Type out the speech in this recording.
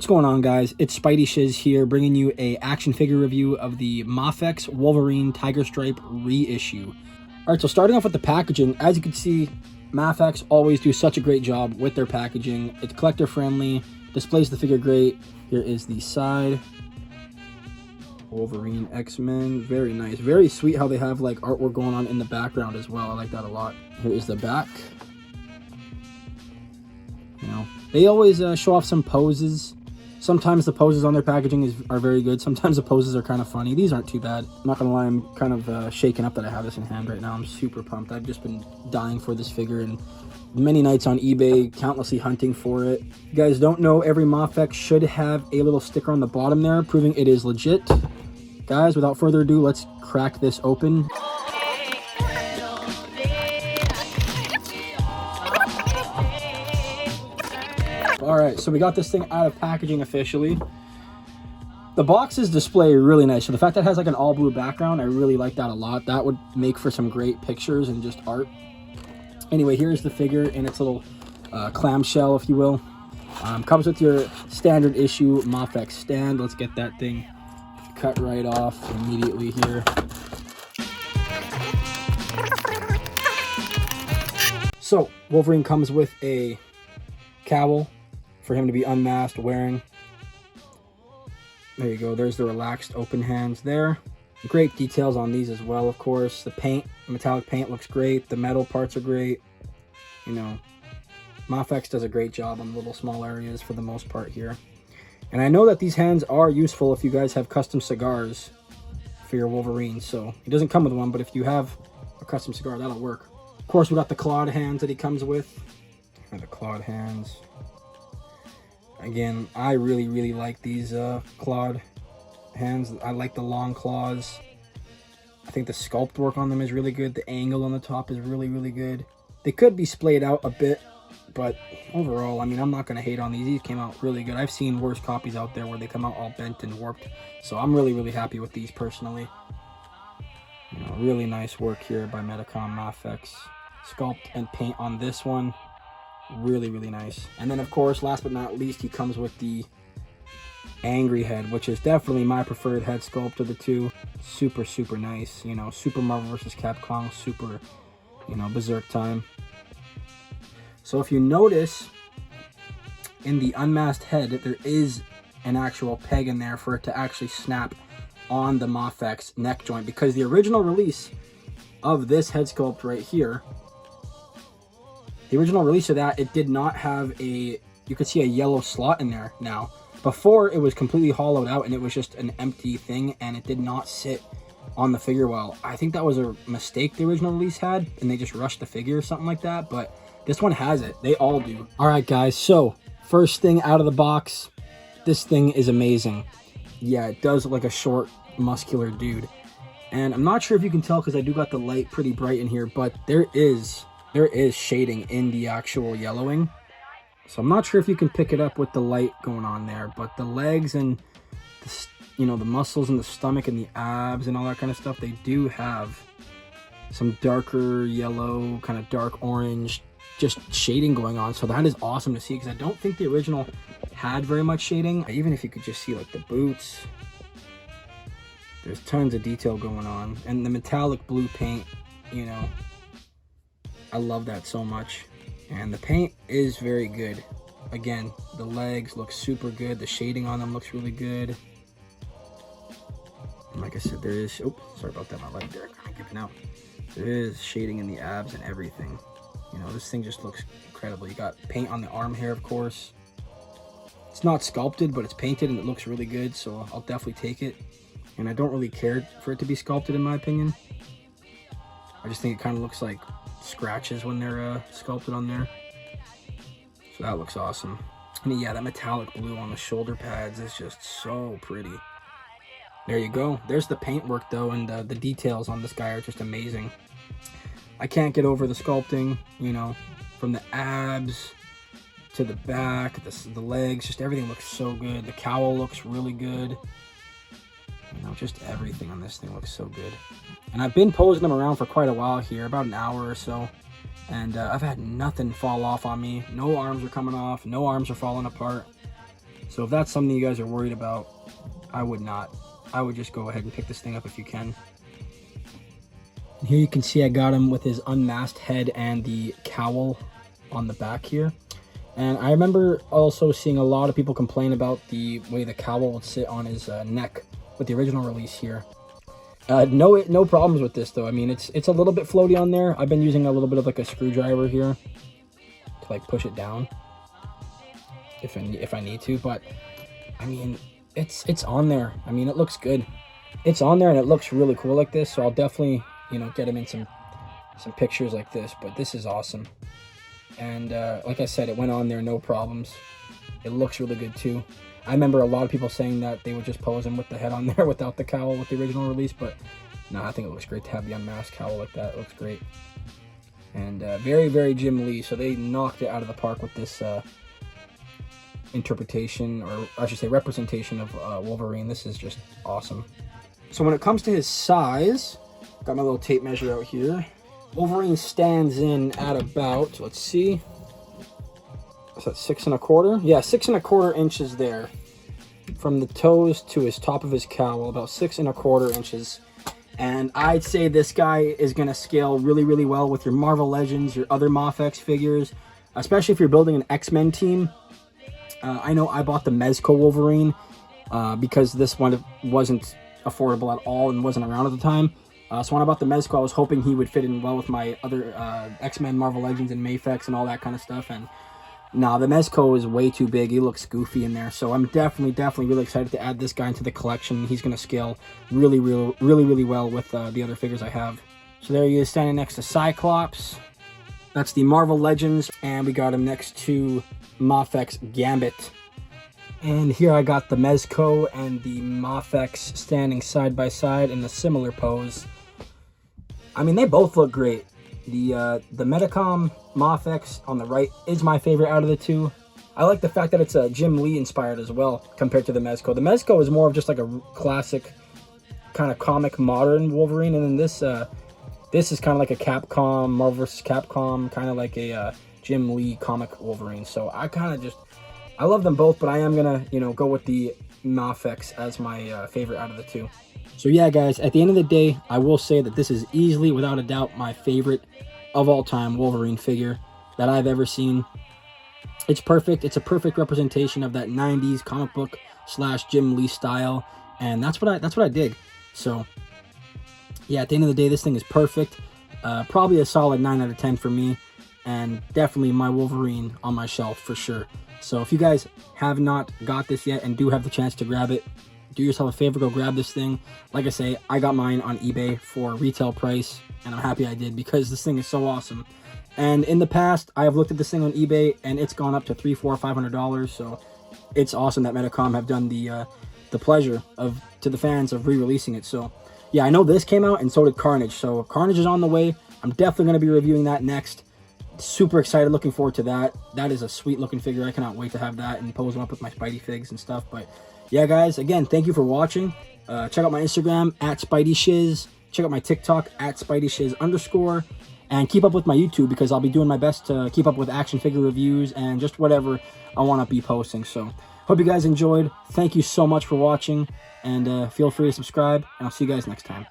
What's going on, guys? It's Spidey Shiz here, bringing you a action figure review of the MAFEX Wolverine Tiger Stripe reissue. All right, so starting off with the packaging, as you can see, MAFEX always do such a great job with their packaging. It's collector friendly, displays the figure great. Here is the side. Wolverine X-Men, very nice. Very sweet how they have like artwork going on in the background as well. I like that a lot. Here is the back. You know, they always show off some poses. Sometimes the poses on their packaging are very good. Sometimes the poses are kind of funny. These aren't too bad. I'm not gonna lie, I'm kind of shaken up that I have this in hand right now. I'm super pumped. I've just been dying for this figure and many nights on eBay, countlessly hunting for it. If you guys don't know, every MAFEX should have a little sticker on the bottom there, proving it is legit. Guys, without further ado, let's crack this open. All right, so we got this thing out of packaging officially. The boxes display really nice. So the fact that it has like an all blue background, I really like that a lot. That would make for some great pictures and just art. Anyway, here's the figure in its little clamshell, if you will. Comes with your standard issue MAFEX stand. Let's get that thing cut right off immediately here. So Wolverine comes with a cowl for him to be unmasked wearing. There you go. There's the relaxed open hands there. Great details on these as well, of course. The paint, metallic paint looks great. The metal parts are great. You know, MAFEX does a great job on little small areas for the most part here. And I know that these hands are useful if you guys have custom cigars for your Wolverine. So he doesn't come with one, but if you have a custom cigar, that'll work. Of course, we got the clawed hands that he comes with. And the clawed hands. Again, I really like these clawed hands. I like the long claws. I think the sculpt work on them is really good. The angle on the top is really good. They could be splayed out a bit, but overall, I mean, I'm not going to hate on these. These came out really good. I've seen worse copies out there where they come out all bent and warped. So I'm really happy with these personally. You know, really nice work here by Medicom MAFEX. Sculpt and paint on this one. Really nice. And then, of course, last but not least, he comes with the angry head, which is definitely my preferred head sculpt of the two. Super nice. You know, super Marvel vs. Capcom, super, you know, berserk time. So if you notice in the unmasked head, there is an actual peg in there for it to actually snap on the MAFEX neck joint, because the original release of this head sculpt right here, the original release of that, it did not have a, you could see a yellow slot in there now. Before, it was completely hollowed out and it was just an empty thing and it did not sit on the figure well. I think that was a mistake the original release had and they just rushed the figure or something like that, but this one has it. They all do. All right, guys, so first thing out of the box, this thing is amazing. Yeah, it does look like a short, muscular dude. And I'm not sure if you can tell because I do got the light pretty bright in here, but there is shading in the actual yellowing. So I'm not sure if you can pick it up with the light going on there, but the legs and the, you know, the muscles in the stomach and the abs and all that kind of stuff, they do have some darker yellow, kind of dark orange, just shading going on. So that is awesome to see because I don't think the original had very much shading. Even if you could just see like the boots, there's tons of detail going on. And the metallic blue paint, you know, I love that so much. And the paint is very good. Again, the legs look super good. The shading on them looks really good. And like I said, there is, oh, sorry about that, my light there kind of giving out. There is shading in the abs and everything. You know, this thing just looks incredible. You got paint on the arm hair, of course. It's not sculpted, but it's painted and it looks really good, so I'll definitely take it. And I don't really care for it to be sculpted, in my opinion. I just think it kind of looks like scratches when they're sculpted on there. So that looks awesome. And yeah, that metallic blue on the shoulder pads is just so pretty. There you go. There's the paint work though, and the details on this guy are just amazing. I can't get over the sculpting, you know, from the abs to the back, the legs, just everything looks so good. The cowl looks really good. You know, just everything on this thing looks so good. And I've been posing them around for quite a while here, about an hour or so. And I've had nothing fall off on me. No arms are coming off. No arms are falling apart. So if that's something you guys are worried about, I would not. I would just go ahead and pick this thing up if you can. And here you can see I got him with his unmasked head and the cowl on the back here. And I remember also seeing a lot of people complain about the way the cowl would sit on his neck with the original release here. No problems with this though. I mean, it's a little bit floaty on there. I've been using a little bit of like a screwdriver here to like push it down if I need to, but I mean, it's on there. I mean, it looks good. It's on there and it looks really cool like this. So I'll definitely, you know, get him in some pictures like this. But this is awesome. And like I said, it went on there, no problems. It looks really good too. I remember a lot of people saying that they would just pose him with the head on there without the cowl with the original release, but no, I think it looks great to have the unmasked cowl like that. It looks great. And very, very Jim Lee. So they knocked it out of the park with this interpretation, or I should say representation of Wolverine. This is just awesome. So when it comes to his size, got my little tape measure out here. Wolverine stands in at about, let's see, is that 6 1/4? Yeah, 6 1/4 inches there. From the toes to his top of his cowl, about 6 1/4 inches. And I'd say this guy is going to scale really, really well with your Marvel Legends, your other MAFEX figures, especially if you're building an X-Men team. I know I bought the Mezco Wolverine because this one wasn't affordable at all and wasn't around at the time. So when I bought the Mezco, I was hoping he would fit in well with my other X-Men, Marvel Legends, and MAFEX and all that kind of stuff. And nah, the Mezco is way too big. He looks goofy in there. So I'm definitely really excited to add this guy into the collection. He's going to scale really well with the other figures I have. So there he is standing next to Cyclops. That's the Marvel Legends. And we got him next to MAFEX Gambit. And here I got the Mezco and the MAFEX standing side by side in a similar pose. I mean, they both look great. The Medicom MAFEX on the right is my favorite out of the two. I like the fact that it's Jim Lee inspired as well compared to the Mezco. The Mezco is more of just like a classic kind of comic modern Wolverine, and then this is kind of like a Capcom, Marvel vs. Capcom, kind of like a Jim Lee comic Wolverine. So I love them both, but I am gonna, you know, go with the MAFEX as my favorite out of the two. So yeah, guys, at the end of the day, I will say that this is easily, without a doubt, my favorite of all time Wolverine figure that I've ever seen. It's perfect. It's a perfect representation of that 90s comic book / Jim Lee style, and that's what I dig. So yeah, at the end of the day, this thing is perfect. Probably a solid 9 out of 10 for me, and definitely my Wolverine on my shelf for sure. So if you guys have not got this yet and do have the chance to grab it, do yourself a favor, go grab this thing. Like I say, I got mine on eBay for retail price, and I'm happy I did because this thing is so awesome. And in the past, I have looked at this thing on eBay, and it's gone up to $300, $400, $500. So it's awesome that Medicom have done the pleasure to the fans of re-releasing it. So yeah, I know this came out, and so did Carnage. So Carnage is on the way. I'm definitely going to be reviewing that next. Super excited, looking forward to that. That is a sweet looking figure. I cannot wait to have that and pose them up with my Spidey figs and stuff. But yeah, guys, again, thank you for watching. Check out my Instagram at SpideyShiz. Check out my TikTok at SpideyShiz_. And keep up with my YouTube because I'll be doing my best to keep up with action figure reviews and just whatever I want to be posting. So hope you guys enjoyed. Thank you so much for watching, and feel free to subscribe, and I'll see you guys next time.